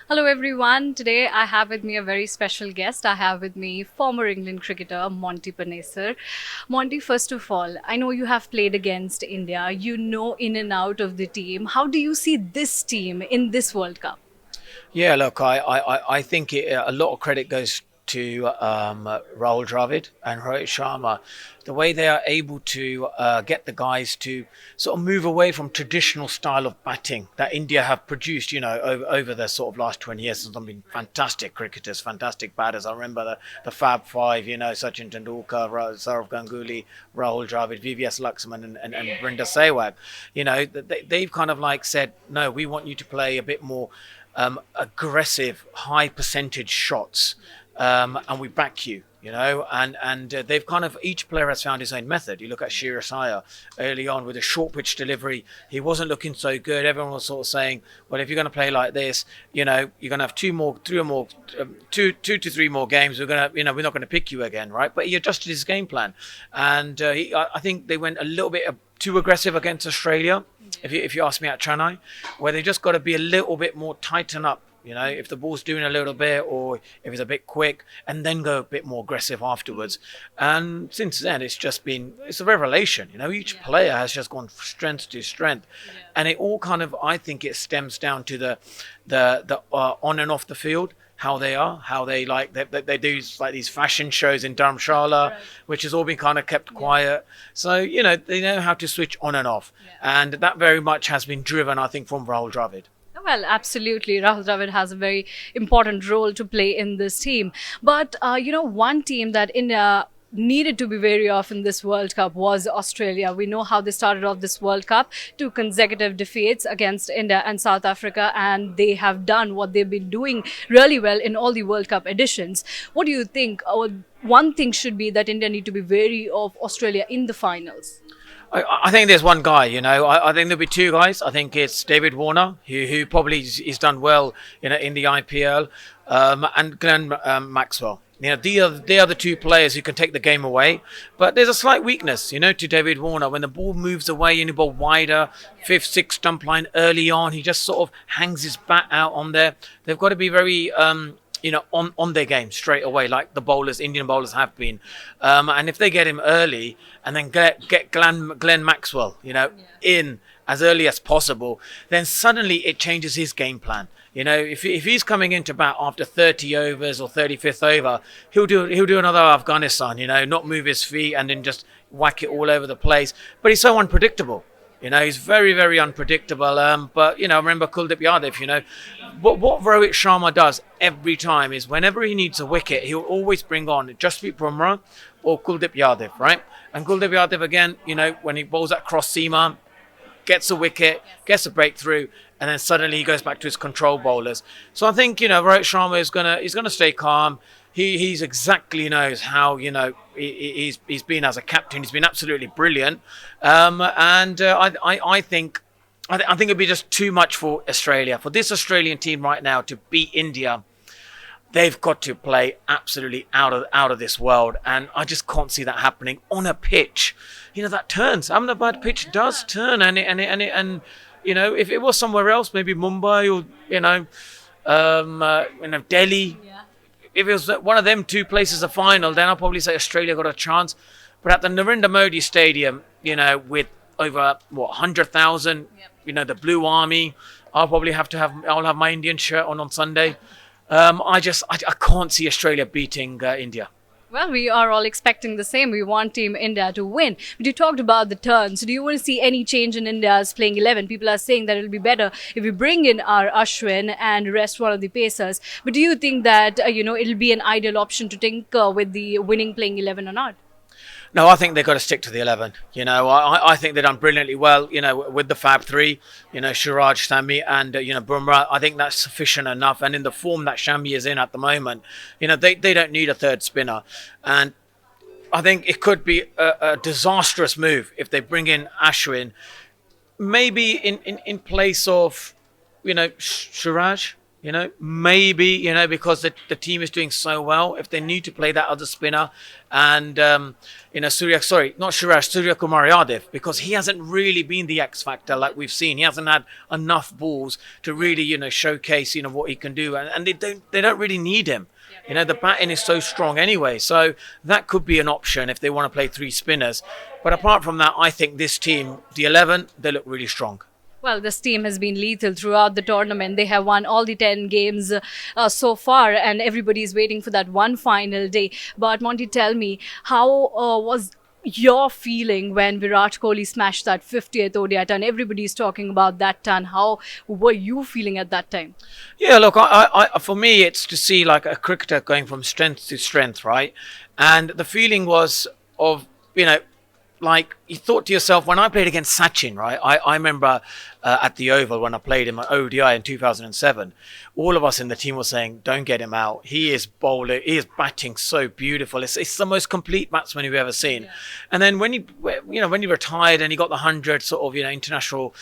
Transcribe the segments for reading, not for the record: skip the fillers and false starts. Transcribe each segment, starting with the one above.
Hello everyone. Today I have with me a very special guest. I have with me former England cricketer Monty Panesar. Monty, first of all, I know you have played against India. You know in and out of the team. How do you see this team in this World Cup? Yeah, look, I think a lot of credit goes to Rahul Dravid and Rohit Sharma. The way they are able to get the guys to sort of move away from traditional style of batting that India have produced, over the sort of last 20 years. There's been fantastic cricketers, fantastic batters. I remember the Fab Five, Sachin Tendulkar, Saurav Ganguly, Rahul Dravid, VVS Laxman, and Brinda Sehwag. They've kind of like said, no, we want you to play a bit more aggressive, high percentage shots, and we back you. And they've kind of each player has found his own method. You look at Shiraz Iyer early on with a short pitch delivery. He wasn't looking so good. Everyone was sort of saying, well, if you're going to play like this, you're going to have two to three more games. We're we're not going to pick you again, right? But he adjusted his game plan, and I think they went a little bit too aggressive against Australia. If you ask me at Chennai, where they just got to be a little bit more tighten up. If the ball's doing a little bit or if it's a bit quick, and then go a bit more aggressive afterwards. And since then, it's a revelation. Each player has just gone strength to strength, and it all kind of, I think, it stems down to the on and off the field. How they do like these fashion shows in Dharamshala, right, which has all been kind of kept quiet. So they know how to switch on and off, and that very much has been driven, I think, from Rahul Dravid. Well, absolutely. Rahul Dravid has a very important role to play in this team. But, one team that India needed to be wary of in this World Cup was Australia. We know how they started off this World Cup, two consecutive defeats against India and South Africa, and they have done what they've been doing really well in all the World Cup editions. What do you think? One thing should be that India need to be wary of Australia in the finals. I think there's one guy, I think there'll be two guys. I think it's David Warner, who probably is done well, in the IPL, and Glenn Maxwell. They are the two players who can take the game away. But there's a slight weakness, to David Warner. When the ball moves away and you ball wider, fifth, sixth stump line early on, he just sort of hangs his bat out on there. They've got to be very on their game straight away, like the Indian bowlers have been. And if they get him early and then get Glenn Maxwell, in as early as possible, then suddenly it changes his game plan. If he's coming into bat after 30 overs or 35th over, he'll do another Afghanistan, not move his feet and then just whack it all over the place. But he's so unpredictable. He's very, very unpredictable. But, remember Kuldeep Yadav, what Rohit Sharma does every time is whenever he needs a wicket, he'll always bring on Jasprit Bumrah or Kuldeep Yadav, right? And Kuldeep Yadav, again, when he bowls that cross seamer, gets a wicket, gets a breakthrough, and then suddenly he goes back to his control bowlers. So I think, Rohit Sharma is gonna stay calm. He's exactly knows how, he's been as a captain. He's been absolutely brilliant. I think it'd be just too much for Australia. For this Australian team right now to beat India, they've got to play absolutely out of this world, and I just can't see that happening on a pitch. That turns. Ahmedabad pitch does turn, and if it was somewhere else, maybe Mumbai or Delhi. Yeah. If it was one of them two places a final, then I'll probably say Australia got a chance. But at the Narendra Modi Stadium, with over 100,000, the Blue Army, I'll have my Indian shirt on Sunday. I can't see Australia beating India. Well, we are all expecting the same. We want Team India to win. But you talked about the turns. Do you want to see any change in India's playing 11? People are saying that it'll be better if we bring in our Ashwin and rest one of the pacers. But do you think that, it'll be an ideal option to tinker with the winning playing 11 or not? No, I think they've got to stick to the 11. I think they've done brilliantly well, with the Fab Three, Shiraj, Shami and, Bumrah. I think that's sufficient enough. And in the form that Shami is in at the moment, they don't need a third spinner. And I think it could be a disastrous move if they bring in Ashwin, maybe in place of, Shiraj. Maybe, because the team is doing so well, if they need to play that other spinner and, Surya Kumar Yadav, because he hasn't really been the X factor like we've seen. He hasn't had enough balls to really, showcase, what he can do. And they don't really need him. The batting is so strong anyway. So that could be an option if they want to play three spinners. But apart from that, I think this team, the 11, they look really strong. Well, this team has been lethal throughout the tournament. They have won all the 10 games so far, and everybody is waiting for that one final day. But Monty, tell me, how was your feeling when Virat Kohli smashed that 50th ODI ton? Everybody's talking about that ton. How were you feeling at that time? Yeah, look, I for me, it's to see like a cricketer going from strength to strength, right? And the feeling was of, like you thought to yourself, when I played against Sachin, right? I remember at the Oval when I played him at ODI in 2007, all of us in the team were saying, don't get him out. He is bowling, he is batting so beautiful. It's the most complete batsman you've ever seen. Yeah. And then when he retired and he got the 100 sort of, international,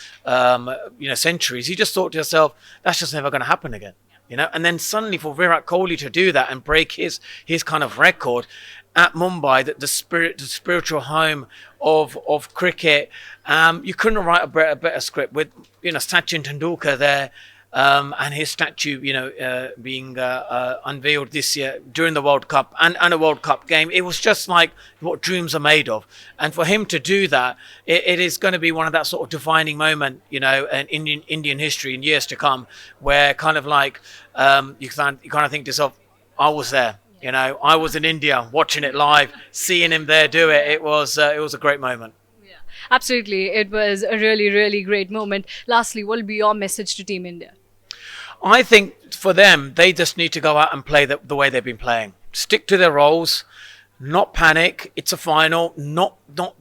centuries, you just thought to yourself, that's just never going to happen again. And then suddenly for Virat Kohli to do that and break his kind of record at Mumbai, the spiritual home of cricket, you couldn't write a better script with Sachin Tendulkar there, and his statue being unveiled this year during the World Cup and a World Cup game. It was just like what dreams are made of, and for him to do that, it is going to be one of that sort of defining moment, in Indian history in years to come, where kind of like you kind of think to yourself, I was there. I was in India watching it live, seeing him there do it. It was a great moment. Yeah, absolutely. It was a really, really great moment. Lastly, what will be your message to Team India? I think for them, they just need to go out and play the way they've been playing. Stick to their roles, not panic. It's a final. Not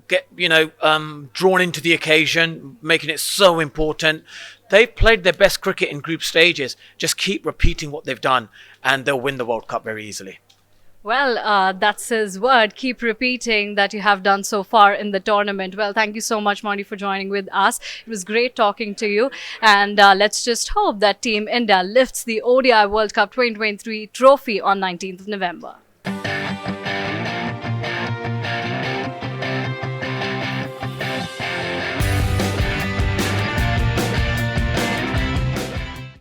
get drawn into the occasion, making it so important. They've played their best cricket in group stages. Just keep repeating what they've done, and they'll win the World Cup very easily. Well, that's his word. Keep repeating that you have done so far in the tournament. Well, thank you so much, Monty, for joining with us. It was great talking to you. And let's just hope that Team India lifts the ODI World Cup 2023 trophy on 19th of November.